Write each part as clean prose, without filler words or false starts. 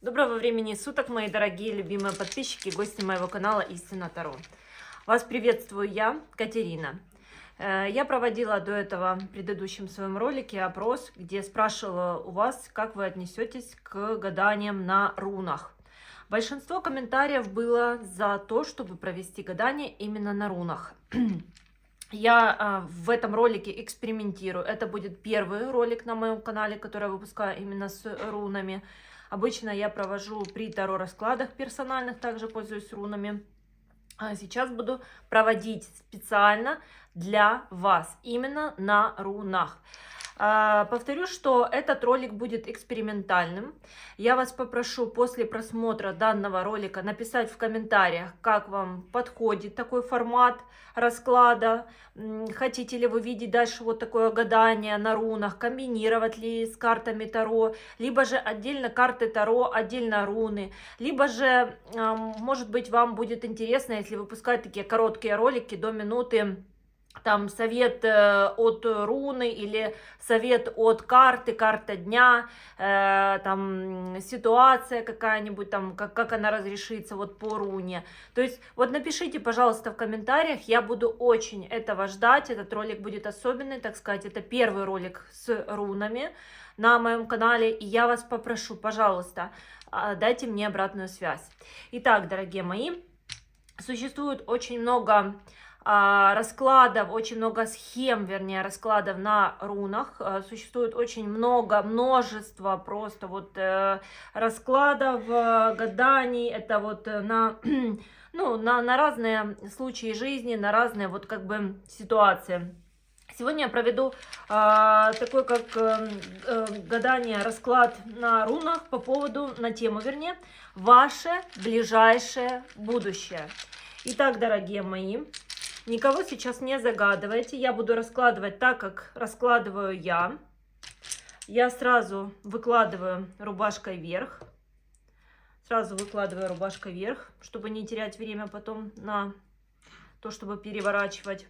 Доброго времени суток, мои дорогие любимые подписчики, гости моего канала Истина Таро. Вас приветствую я, Катерина. Я проводила до этого в предыдущем своем ролике опрос, где спрашивала у вас, как вы отнесетесь к гаданиям на рунах. Большинство комментариев было за то, чтобы провести гадание именно на рунах. Я в этом ролике экспериментирую. Это будет первый ролик на моем канале, который я выпускаю именно с рунами. Обычно я провожу при таро-раскладах персональных, также пользуюсь рунами. А сейчас буду проводить специально для вас, именно на рунах. Повторю, что этот ролик будет экспериментальным. Я вас попрошу после просмотра данного ролика написать в комментариях, как вам подходит такой формат расклада. Хотите ли вы видеть дальше вот такое гадание на рунах, комбинировать ли с картами Таро, либо же отдельно карты Таро, отдельно руны, либо же, может быть, вам будет интересно, если выпускать такие короткие ролики до минуты, там совет от руны или совет от карты, карта дня, там ситуация какая-нибудь, там как она разрешится вот по руне. То есть вот напишите, пожалуйста, в комментариях, я буду очень этого ждать. Этот ролик будет особенный, так сказать, это первый ролик с рунами на моем канале, и я вас попрошу, пожалуйста, дайте мне обратную связь. Итак, дорогие мои, существует очень много раскладов, очень много схем, вернее, раскладов на рунах. Существует очень множество просто вот раскладов, гаданий. Это вот на, ну, на разные случаи жизни, на разные вот как бы ситуации. Сегодня я проведу такой как гадание, расклад на рунах по поводу, на тему, вернее, ваше ближайшее будущее. Итак, дорогие мои, никого сейчас не загадывайте. Я буду раскладывать так, как раскладываю я. Я сразу выкладываю рубашкой вверх. Сразу выкладываю рубашкой вверх, чтобы не терять время потом на то, чтобы переворачивать.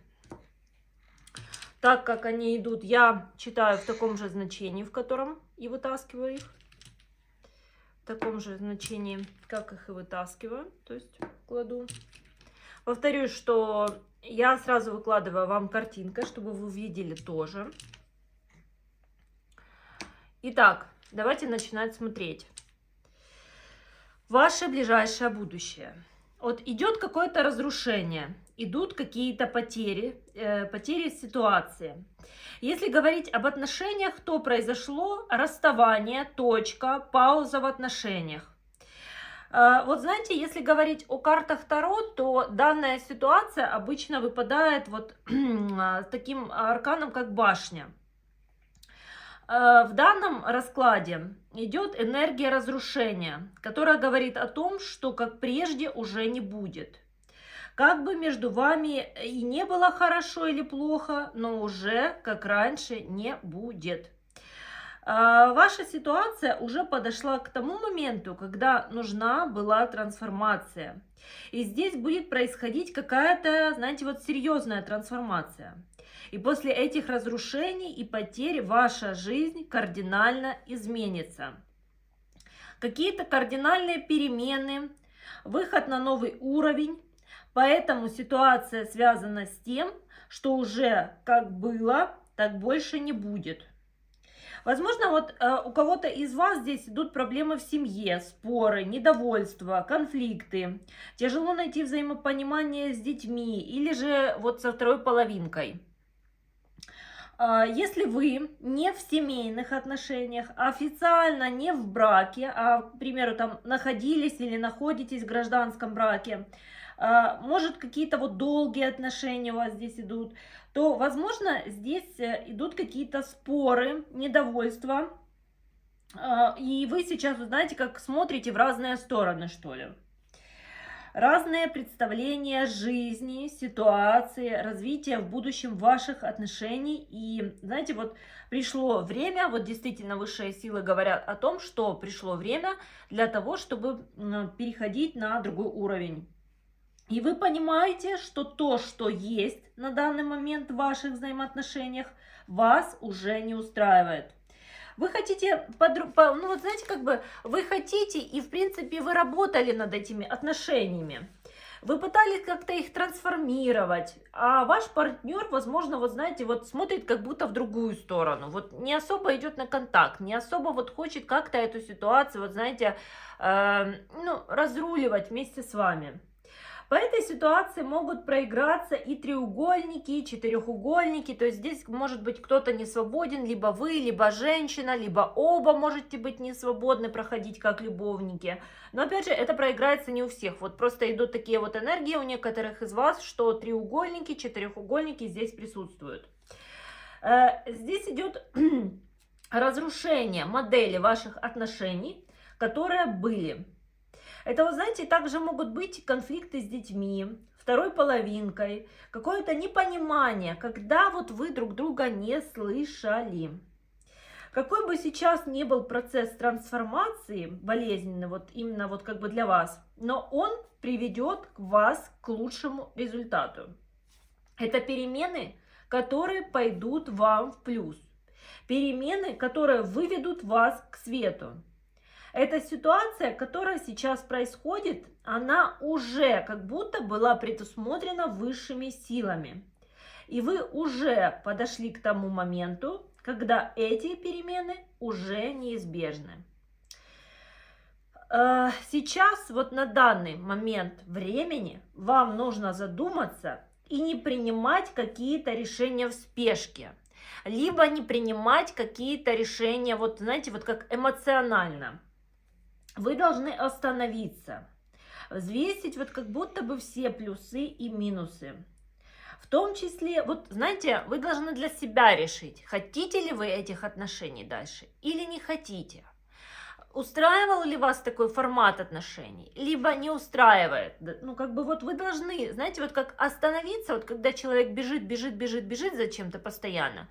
Так как они идут, я читаю в таком же значении, в котором и вытаскиваю их. В таком же значении, как их и вытаскиваю. То есть кладу. Повторюсь, что я сразу выкладываю вам картинкой, чтобы вы увидели тоже. Итак, давайте начинать смотреть. Ваше ближайшее будущее. Вот идет какое-то разрушение, идут какие-то потери, потери ситуации. Если говорить об отношениях, то произошло расставание, точка, пауза в отношениях. Вот знаете, если говорить о картах Таро, то данная ситуация обычно выпадает вот с таким арканом, как башня. В данном раскладе идет энергия разрушения, которая говорит о том, что как прежде уже не будет. Как бы между вами и не было хорошо или плохо, но уже как раньше не будет. Ваша ситуация уже подошла к тому моменту, когда нужна была трансформация. И здесь будет происходить какая-то, знаете, вот серьезная трансформация. И после этих разрушений и потерь ваша жизнь кардинально изменится. Какие-то кардинальные перемены, выход на новый уровень. Поэтому ситуация связана с тем, что уже как было, так больше не будет. Возможно, вот у кого-то из вас здесь идут проблемы в семье, споры, недовольство, конфликты. Тяжело найти взаимопонимание с детьми или же вот со второй половинкой. Если вы не в семейных отношениях, официально не в браке, а, к примеру, там находились или находитесь в гражданском браке, может, какие-то вот долгие отношения у вас здесь идут, то, возможно, здесь идут какие-то споры, недовольства, и вы сейчас, вы знаете, как смотрите в разные стороны, что ли. Разные представления жизни, ситуации, развития в будущем ваших отношений. И, знаете, вот пришло время, вот действительно высшие силы говорят о том, что пришло время для того, чтобы переходить на другой уровень. И вы понимаете, что то, что есть на данный момент в ваших взаимоотношениях, вас уже не устраивает. Вы хотите, ну вот знаете, как бы вы хотите, и в принципе вы работали над этими отношениями. Вы пытались как-то их трансформировать, а ваш партнер, возможно, вот знаете, вот смотрит как будто в другую сторону, вот не особо идет на контакт, не особо вот хочет как-то эту ситуацию, вот знаете, ну, разруливать вместе с вами. По этой ситуации могут проиграться и треугольники, и четырехугольники, то есть здесь может быть кто-то не свободен, либо вы, либо женщина, либо оба можете быть не свободны, проходить как любовники. Но опять же, это проиграется не у всех, вот просто идут такие вот энергии у некоторых из вас, что треугольники, четырехугольники здесь присутствуют. Здесь идет разрушение модели ваших отношений, которые были. Это, вы знаете, также могут быть конфликты с детьми, второй половинкой, какое-то непонимание, когда вот вы друг друга не слышали. Какой бы сейчас ни был процесс трансформации болезненный, вот именно вот как бы для вас, но он приведет вас к лучшему результату. Это перемены, которые пойдут вам в плюс. Перемены, которые выведут вас к свету. Эта ситуация, которая сейчас происходит, она уже как будто была предусмотрена высшими силами. И вы уже подошли к тому моменту, когда эти перемены уже неизбежны. Сейчас, вот на данный момент времени, вам нужно задуматься и не принимать какие-то решения в спешке. Либо не принимать какие-то решения, вот знаете, вот как эмоционально. Вы должны остановиться, взвесить вот как будто бы все плюсы и минусы. В том числе, вот знаете, вы должны для себя решить, хотите ли вы этих отношений дальше или не хотите. Устраивал ли вас такой формат отношений, либо не устраивает. Ну, как бы вот вы должны, знаете, вот как остановиться, вот когда человек бежит за чем-то постоянно.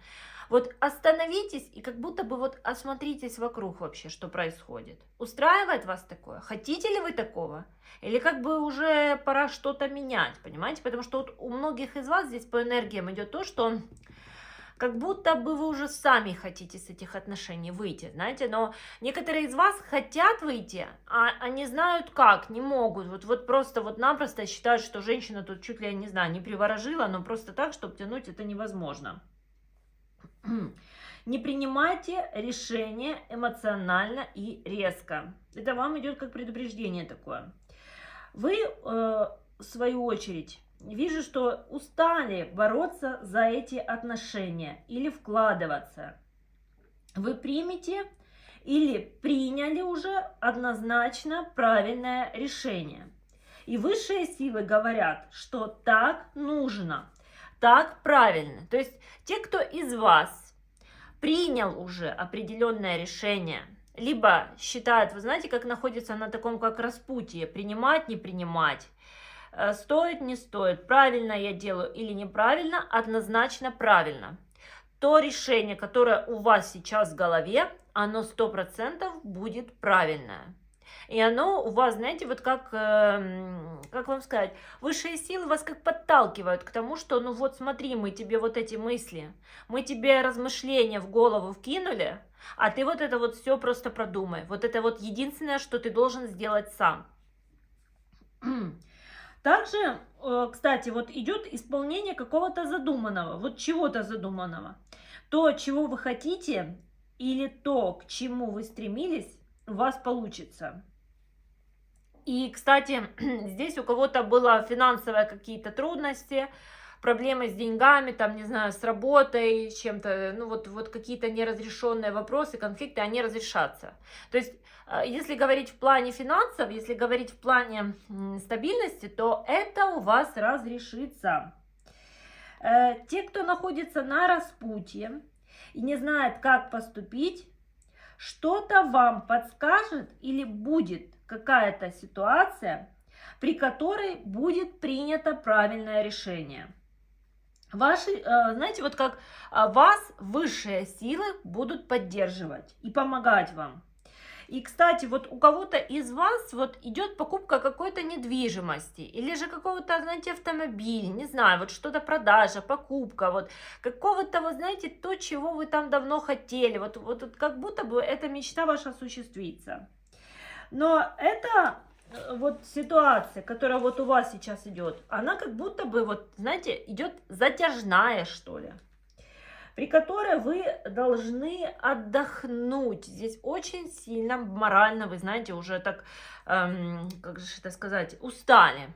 Вот остановитесь и как будто бы вот осмотритесь вокруг вообще, что происходит. Устраивает вас такое? Хотите ли вы такого? Или как бы уже пора что-то менять, понимаете? Потому что вот у многих из вас здесь по энергиям идет то, что как будто бы вы уже сами хотите с этих отношений выйти, знаете, но некоторые из вас хотят выйти, а не знают как, не могут, вот просто вот-напросто считают, что женщина тут чуть ли, я не знаю, не приворожила, но просто так, чтобы тянуть, это невозможно. Не принимайте решения эмоционально и резко. Это вам идет как предупреждение такое. Вы, в свою очередь, вижу, что устали бороться за эти отношения или вкладываться. Вы примете или приняли уже однозначно правильное решение. И высшие силы говорят, что так нужно. Так правильно. То есть те, кто из вас принял уже определенное решение, либо считает, вы знаете, как находится на таком как распутье, принимать, не принимать, стоит, не стоит, правильно я делаю или неправильно, однозначно правильно. То решение, которое у вас сейчас в голове, оно 100% будет правильное. И оно у вас, знаете, вот как вам сказать, высшие силы вас как подталкивают к тому, что, ну вот смотри, мы тебе вот эти мысли, мы тебе размышления в голову вкинули, а ты вот это вот все просто продумай. Вот это вот единственное, что ты должен сделать сам. Также, кстати, вот идет исполнение какого-то задуманного, вот чего-то задуманного. То, чего вы хотите, или то, к чему вы стремились, у вас получится. И, кстати, здесь у кого-то было финансовые какие-то трудности, проблемы с деньгами, там, не знаю, с работой, с чем-то, ну, вот какие-то неразрешенные вопросы, конфликты, они разрешатся. То есть, если говорить в плане финансов, если говорить в плане стабильности, то это у вас разрешится. Те, кто находится на распутье и не знает, как поступить, что-то вам подскажет или будет какая-то ситуация, при которой будет принято правильное решение. Ваши, знаете, вот как вас высшие силы будут поддерживать и помогать вам. И, кстати, вот у кого-то из вас вот идет покупка какой-то недвижимости или же какого-то, знаете, автомобиля, не знаю, вот что-то продажа, покупка, вот какого-то, вы знаете, то, чего вы там давно хотели, вот как будто бы эта мечта ваша осуществится. Но это вот ситуация, которая вот у вас сейчас идет, она как будто бы, вот, знаете, идет затяжная, что ли, при которой вы должны отдохнуть. Здесь очень сильно морально, вы знаете, уже так, как же это сказать, устали.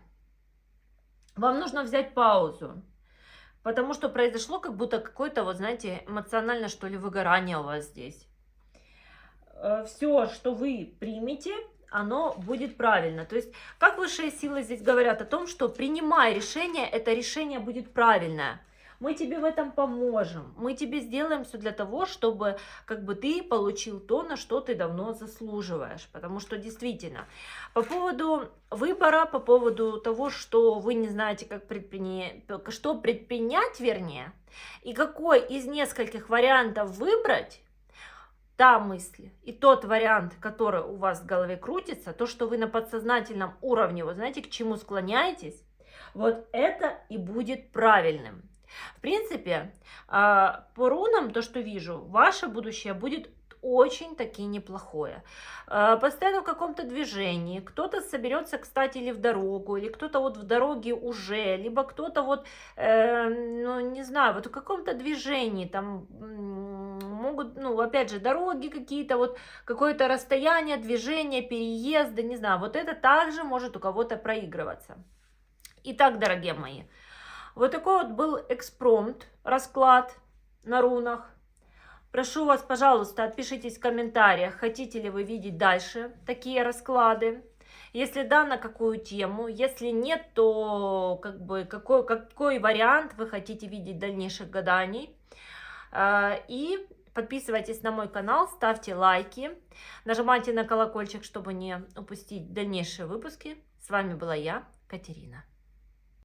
Вам нужно взять паузу, потому что произошло как будто какое-то, вот знаете, эмоциональное, что ли, выгорание у вас здесь. Все, что вы примете, оно будет правильно. То есть, как высшие силы здесь говорят о том, что принимай решение, это решение будет правильное. Мы тебе в этом поможем, мы тебе сделаем все для того, чтобы как бы ты получил то, на что ты давно заслуживаешь. Потому что действительно, по поводу выбора, по поводу того, что вы не знаете, что предпринять, вернее, и какой из нескольких вариантов выбрать, та мысль и тот вариант, который у вас в голове крутится, то, что вы на подсознательном уровне, вы знаете, к чему склоняетесь, вот это и будет правильным. В принципе, по рунам, то, что вижу, ваше будущее будет очень-таки неплохое. Постоянно в каком-то движении, кто-то соберется, кстати, или в дорогу, или кто-то вот в дороге уже, либо кто-то вот, ну, не знаю, вот в каком-то движении, там могут, ну, опять же, дороги какие-то, вот какое-то расстояние, движение, переезды, не знаю, вот это также может у кого-то проигрываться. Итак, дорогие мои, вот такой вот был экспромт, расклад на рунах. Прошу вас, пожалуйста, отпишитесь в комментариях, хотите ли вы видеть дальше такие расклады. Если да, на какую тему. Если нет, то как бы какой вариант вы хотите видеть дальнейших гаданий. И подписывайтесь на мой канал, ставьте лайки, нажимайте на колокольчик, чтобы не упустить дальнейшие выпуски. С вами была я, Катерина.